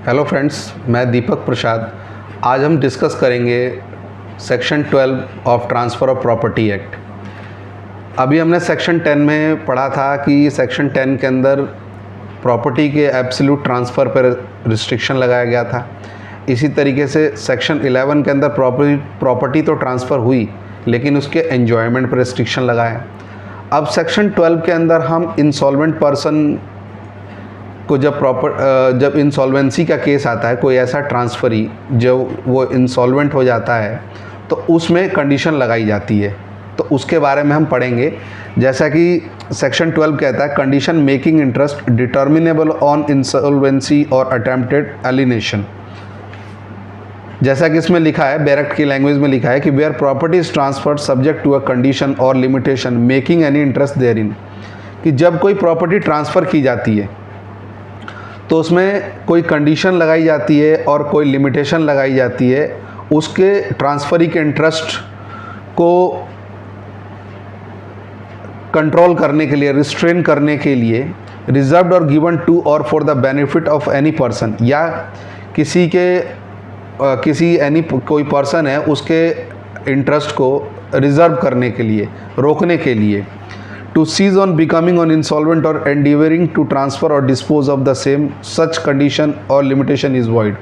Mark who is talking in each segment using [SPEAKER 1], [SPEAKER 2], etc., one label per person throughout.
[SPEAKER 1] Hello friends, मैं दीपक प्रसाद। आज हम डिस्कस करेंगे section 12 of transfer of property act. अभी हमने सेक्शन 10 में पढ़ा था कि सेक्शन 10 के अंदर प्रॉपर्टी के एब्सोल्यूट ट्रांसफ़र पर रिस्ट्रिक्शन लगाया गया था। इसी तरीके से सेक्शन 11 के अंदर प्रॉपर्टी तो ट्रांसफ़र हुई लेकिन उसके एन्जॉयमेंट पर रिस्ट्रिक्शन लगाया। अब सेक्शन 12 के अंदर हम इंसॉल्वेंट पर्सन को जब इंसॉल्वेंसी का केस आता है, कोई ऐसा ट्रांसफरी जब वो इंसॉल्वेंट हो जाता है तो उसमें कंडीशन लगाई जाती है, तो उसके बारे में हम पढ़ेंगे। जैसा कि सेक्शन 12 कहता है, condition making interest determinable on insolvency और अटेम्प्टेड एलिनेशन। जैसा कि इसमें लिखा है, बैरक्ट की लैंग्वेज में लिखा है कि where property is transferred subject to a condition or limitation making any interest therein, कि जब कोई प्रॉपर्टी ट्रांसफ़र की जाती है तो उसमें कोई कंडीशन लगाई जाती है और कोई लिमिटेशन लगाई जाती है उसके ट्रांसफरी के इंटरेस्ट को कंट्रोल करने के लिए, रिस्ट्रेन करने के लिए, रिजर्व्ड और गिवन टू और for the benefit of any person, या कोई पर्सन है उसके इंटरेस्ट को रिजर्व करने के लिए, रोकने के लिए। To cease on becoming an insolvent or endeavoring to transfer or dispose of the same, such condition or limitation is void।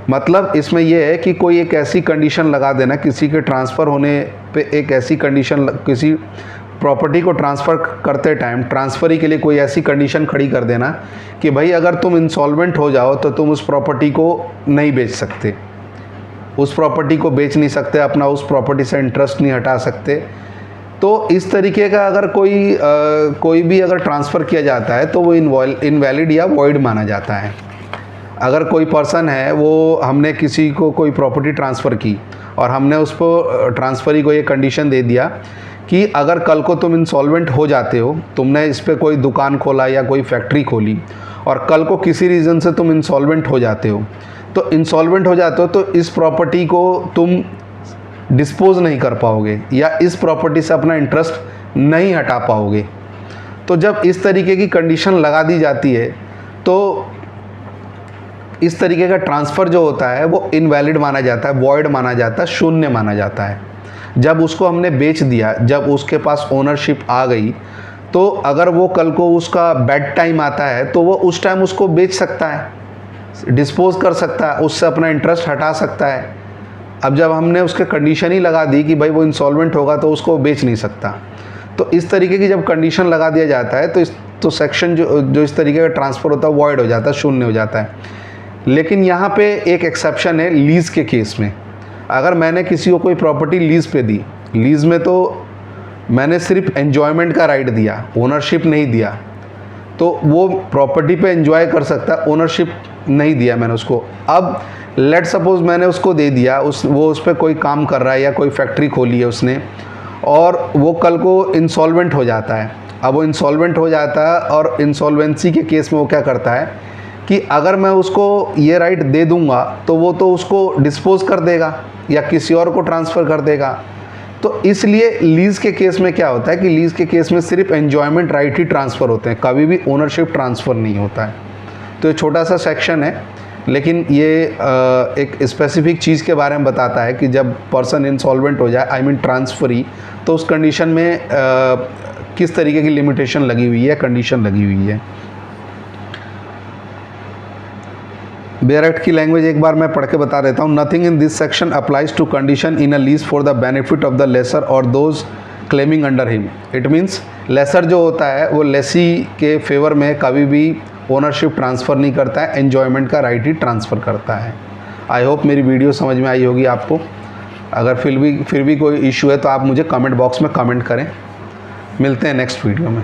[SPEAKER 1] मतलब इसमें यह है कि कोई एक ऐसी कंडीशन लगा देना किसी के ट्रांसफ़र होने पे, एक ऐसी कंडीशन, किसी प्रॉपर्टी को ट्रांसफ़र करते टाइम ट्रांसफरी के लिए कोई ऐसी कंडीशन खड़ी कर देना कि भाई अगर तुम इंसॉल्वेंट हो जाओ तो तुम उस प्रॉपर्टी को नहीं बेच सकते, उस प्रॉपर्टी को बेच नहीं सकते, अपना उस प्रॉपर्टी से इंटरेस्ट नहीं हटा सकते। तो इस तरीके का अगर कोई भी अगर ट्रांसफ़र किया जाता है तो वो इनवैलिड या वॉइड माना जाता है। अगर कोई पर्सन है, वो हमने किसी को कोई प्रॉपर्टी ट्रांसफ़र की और हमने उसको ट्रांसफरी को ये कंडीशन दे दिया कि अगर कल को तुम इंसॉल्वेंट हो जाते हो, तुमने इस पर कोई दुकान खोला या कोई फैक्ट्री खोली और कल को किसी रीज़न से तुम इंसॉल्वेंट हो जाते हो, तो इंसॉल्वेंट हो जाते हो तो इस प्रॉपर्टी को तुम डिस्पोज नहीं कर पाओगे या इस प्रॉपर्टी से अपना इंटरेस्ट नहीं हटा पाओगे। तो जब इस तरीके की कंडीशन लगा दी जाती है तो इस तरीके का ट्रांसफ़र जो होता है वो इनवैलिड माना जाता है, वॉइड माना जाता है, शून्य माना जाता है। जब उसको हमने बेच दिया, जब उसके पास ओनरशिप आ गई, तो अगर वो कल को उसका बैड टाइम आता है तो वो उस टाइम उसको बेच सकता है, डिस्पोज कर सकता है, उससे अपना इंटरेस्ट हटा सकता है। अब जब हमने उसके कंडीशन ही लगा दी कि भाई वो इंसॉल्वेंट होगा तो उसको बेच नहीं सकता, तो इस तरीके की जब कंडीशन लगा दिया जाता है तो सेक्शन जो इस तरीके का ट्रांसफ़र होता है वॉइड हो जाता है, शून्य हो जाता है। लेकिन यहाँ पे एक एक्सेप्शन है लीज़ के केस में। अगर मैंने किसी को कोई प्रॉपर्टी लीज़ पे दी, लीज़ में तो मैंने सिर्फ एन्जॉयमेंट का राइट दिया, ओनरशिप नहीं दिया, तो वो प्रॉपर्टी पे एंजॉय कर सकता है, ओनरशिप नहीं दिया मैंने उसको। अब लेट सपोज़ मैंने उसको दे दिया, वो उस पर कोई काम कर रहा है या कोई फैक्ट्री खोली है उसने, और वो कल को इंसॉल्वेंट हो जाता है। अब वो इंसॉल्वेंट हो जाता है और इंसॉल्वेंसी के केस में वो क्या करता है कि अगर मैं उसको ये राइट दे दूंगा तो वो तो उसको डिस्पोज कर देगा या किसी और को ट्रांसफ़र कर देगा। तो इसलिए लीज़ के केस में क्या होता है कि लीज़ के केस में सिर्फ एन्जॉयमेंट राइट ही ट्रांसफ़र होते हैं, कभी भी ओनरशिप ट्रांसफ़र नहीं होता है। तो ये छोटा सा सेक्शन है, लेकिन ये एक स्पेसिफिक चीज़ के बारे में बताता है कि जब पर्सन इंसॉल्वेंट हो जाए, आई मीन ट्रांसफरी, तो उस कंडीशन में किस तरीके की लिमिटेशन लगी हुई है, कंडीशन लगी हुई है। बेयर एक्ट की लैंग्वेज एक बार मैं पढ़ के बता देता हूँ। Nothing in this section applies to condition in a lease for the benefit of the lessor or those claiming under him. It means lessor जो होता है वो लेसी के फेवर में कभी भी ओनरशिप ट्रांसफ़र नहीं करता है, एन्जॉयमेंट का राइट ही ट्रांसफ़र करता है। आई होप मेरी वीडियो समझ में आई होगी आपको। अगर फिर भी कोई इशू है तो आप मुझे कमेंट बॉक्स में कमेंट करें। मिलते हैं नेक्स्ट वीडियो में।